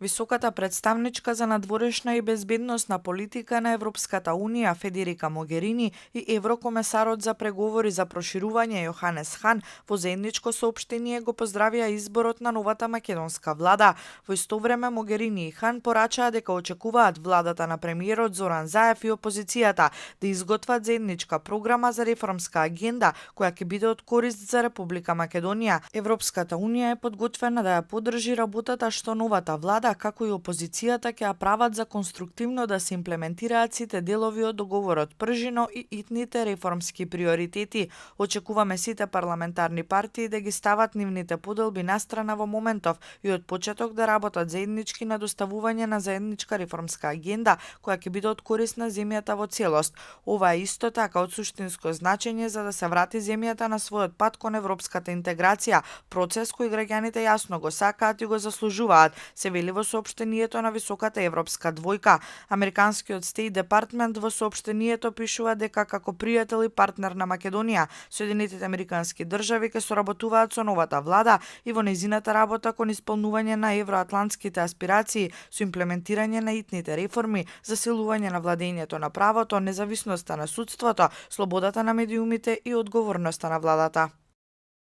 Високата представничка за надворешна и безбедносна политика на Европската Унија Федерика Могерини и еврокомесарот за преговори за проширување Јоханес Хан во заедничко соопштение го поздравија изборот на новата македонска влада. Во исто време Могерини и Хан порачаа дека очекуваат владата на премиерот Зоран Заев и опозицијата да изготват заедничка програма за реформска агенда која ќе биде од корист за Република Македонија. Европската Унија е подготвена да ја поддржи работата што новата влада како и опозицијата ќе ја прават за конструктивно да се имплементираат сите делови од договорот Пржино и итните реформски приоритети. Очекуваме сите парламентарни партии да ги стават нивните поделби настрана во моментов и од почеток да работат заеднички на доставување на заедничка реформска агенда која ќе биде од корист на земјата во целост. Ова е исто така од суштинско значење за да се врати земјата на својот пат кон европската интеграција, процес кој граѓаните јасно го сакаат и го заслужуваат, се вели во соопштението на високата европска двојка. Американскиот Стейт Департмент во соопштението пишува дека како пријател и партнер на Македонија, Соединетите американски држави ќе соработуваат со новата влада и во нејзината работа кон исполнување на евроатлантските аспирации со имплементирање на итните реформи, засилување на владењето на правото, независноста на судството, слободата на медиумите и одговорноста на владата.